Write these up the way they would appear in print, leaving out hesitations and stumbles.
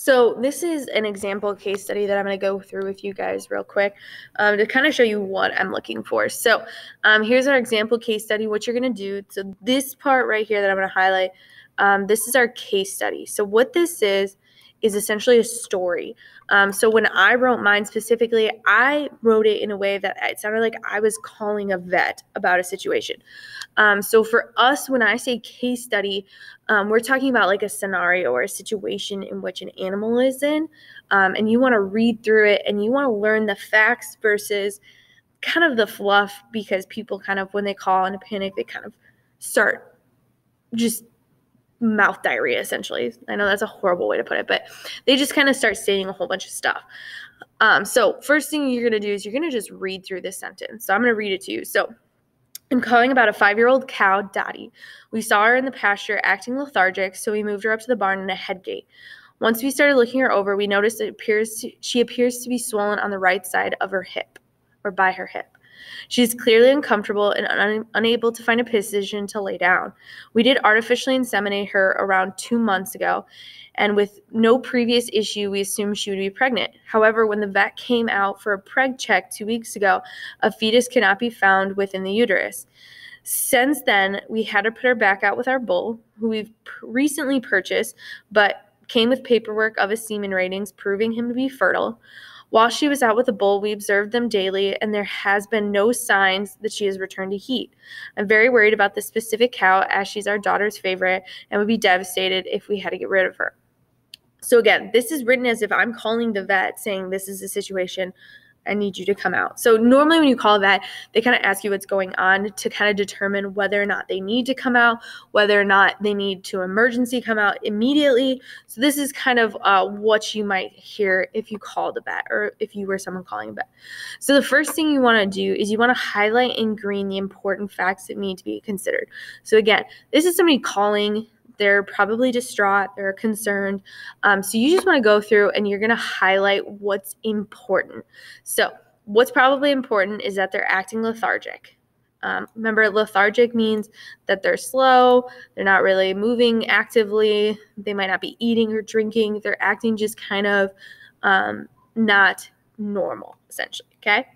So this is an example case study that I'm going to go through with you guys real quick to kind of show you what I'm looking for. So here's our example case study, what you're going to do. So this part right here that I'm going to highlight, this is our case study. So what this is essentially a story. So when I wrote mine specifically, I wrote it in a way that it sounded like I was calling a vet about a situation. So for us, when I say case study, we're talking about like a scenario or a situation in which an animal is in, and you want to read through it and you want to learn the facts versus kind of the fluff, because people kind of, when they call in a panic, they kind of start just mouth diarrhea, essentially. I know that's a horrible way to put it, but they just kind of start saying a whole bunch of stuff. So first thing you're going to do is you're going to just read through this sentence. So I'm going to read it to you. So I'm calling about a 5-year-old cow, Dottie. We saw her in the pasture acting lethargic, so we moved her up to the barn in a head gate. Once we started looking her over, we noticed she appears to be swollen on the right side of her hip, or by her hip. She is clearly uncomfortable and unable to find a position to lay down. We did artificially inseminate her around 2 months ago, and with no previous issue, we assumed she would be pregnant. However, when the vet came out for a preg check 2 weeks ago, a fetus cannot be found within the uterus. Since then, we had to put her back out with our bull, who we've recently purchased, but came with paperwork of his semen ratings proving him to be fertile. While she was out with the bull, we observed them daily, and there has been no signs that she has returned to heat. I'm very worried about this specific cow, as she's our daughter's favorite and would be devastated if we had to get rid of her. So again, this is written as if I'm calling the vet saying, this is the situation, I need you to come out. So normally when you call a vet, they kind of ask you what's going on to kind of determine whether or not they need to come out, whether or not they need to emergency come out immediately. So this is kind of what you might hear if you called a vet, or if you were someone calling a vet. So the first thing you want to do is you want to highlight in green the important facts that need to be considered. So again, this is somebody calling. They're probably distraught, they're concerned. So you just want to go through and you're going to highlight what's important. So what's probably important is that they're acting lethargic. Remember, lethargic means that they're slow, they're not really moving actively, they might not be eating or drinking, they're acting just kind of not normal, essentially, okay?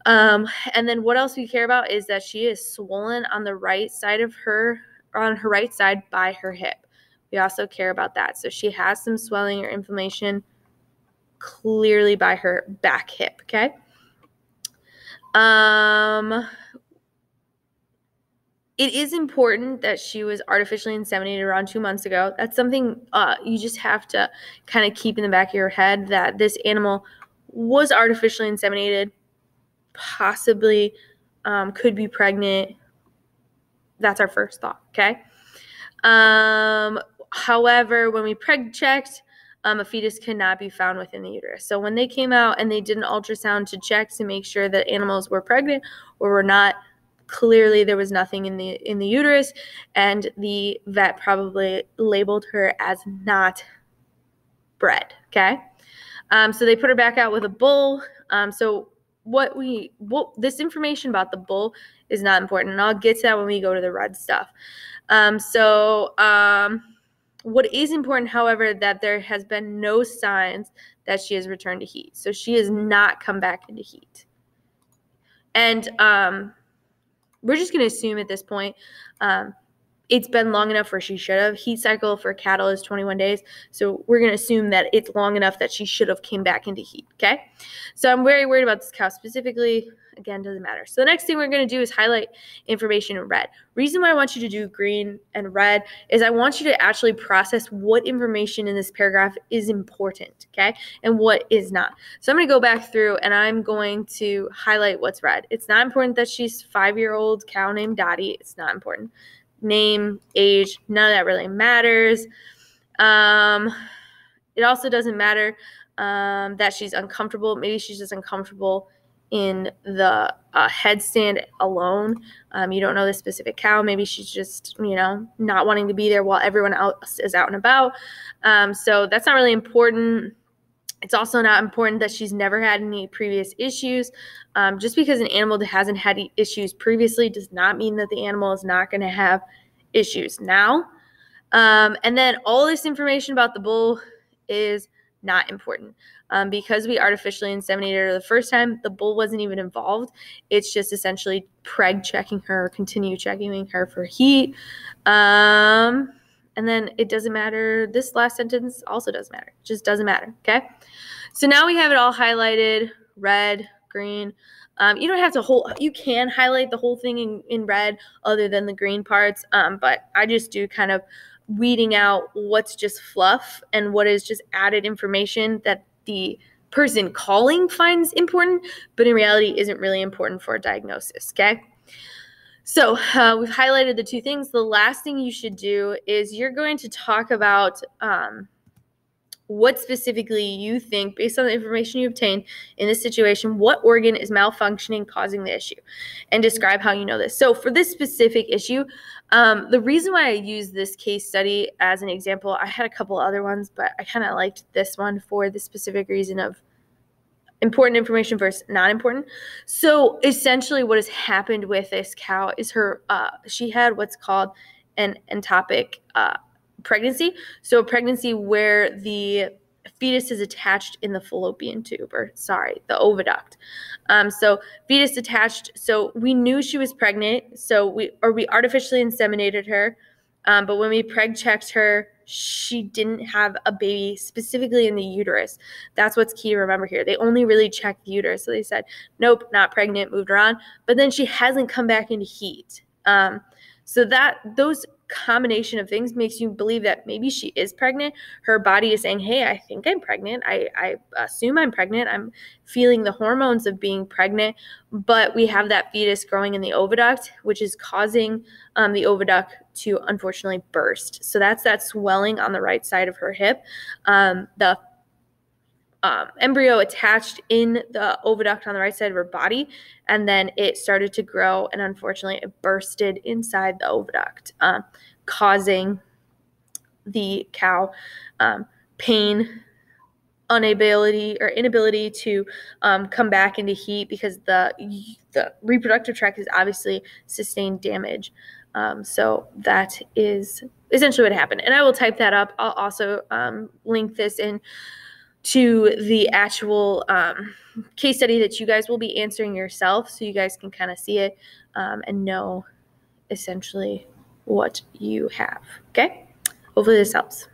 And then what else we care about is that she is swollen on the right side of her, on her right side by her hip. We also care about that. So she has some swelling or inflammation clearly by her back hip, okay? It is important that she was artificially inseminated around 2 months ago. That's something you just have to kind of keep in the back of your head, that this animal was artificially inseminated, possibly could be pregnant. That's our first thought, okay? However, when we preg checked, a fetus cannot be found within the uterus. So when they came out and they did an ultrasound to check to make sure that animals were pregnant or were not, clearly there was nothing in the uterus, and the vet probably labeled her as not bred, okay? So they put her back out with a bull. So this information about the bull is not important, and I'll get to that when we go to the red stuff. What is important, however, that there has been no signs that she has returned to heat. So she has not come back into heat. And we're just going to assume at this point it's been long enough where she should have. Heat cycle for cattle is 21 days. So we're going to assume that it's long enough that she should have came back into heat, okay? So I'm very worried about this cow specifically. Again, doesn't matter. So the next thing we're going to do is highlight information in red. Reason why I want you to do green and red is I want you to actually process what information in this paragraph is important, okay, and what is not. So I'm going to go back through and I'm going to highlight what's red. It's not important that she's a 5-year-old cow named Dottie. It's not important. Name, age, none of that really matters. It also doesn't matter that she's uncomfortable. Maybe she's just uncomfortable in the headstand alone. You don't know the specific cow. Maybe she's just, not wanting to be there while everyone else is out and about. So that's not really important. It's also not important that she's never had any previous issues. Just because an animal hasn't had issues previously does not mean that the animal is not going to have issues now. And then all this information about the bull is not important. Because we artificially inseminated her the first time, the bull wasn't even involved. It's just essentially preg checking her, continue checking her for heat. And then it doesn't matter. This last sentence also doesn't matter. It just doesn't matter, okay? So now we have it all highlighted, red, green. You don't have to you can highlight the whole thing in red other than the green parts, but I just do kind of weeding out what's just fluff and what is just added information that the person calling finds important, but in reality isn't really important for a diagnosis, okay? So we've highlighted the two things. The last thing you should do is you're going to talk about what specifically you think, based on the information you obtained in this situation, what organ is malfunctioning causing the issue, and describe how you know this. So for this specific issue, the reason why I use this case study as an example, I had a couple other ones, but I kind of liked this one for the specific reason of important information versus not important. So essentially what has happened with this cow is she had what's called an ectopic pregnancy. So a pregnancy where the fetus is attached in the fallopian tube, the oviduct. So fetus attached. So we knew she was pregnant. So we artificially inseminated her. But when we preg checked her, she didn't have a baby specifically in the uterus. That's what's key to remember here. They only really checked the uterus. So they said, nope, not pregnant, moved her on. But then she hasn't come back into heat. So those combination of things makes you believe that maybe she is pregnant. Her body is saying, hey, I think I'm pregnant. I assume I'm pregnant. I'm feeling the hormones of being pregnant, but we have that fetus growing in the oviduct, which is causing the oviduct to unfortunately burst. So that's that swelling on the right side of her hip. The embryo attached in the oviduct on the right side of her body, and then it started to grow, and unfortunately it bursted inside the oviduct, causing the cow pain, inability to come back into heat because the reproductive tract has obviously sustained damage. So that is essentially what happened. And I will type that up. I'll also link this in to the actual case study that you guys will be answering yourself, so you guys can kind of see it and know essentially what you have. Okay? Hopefully this helps.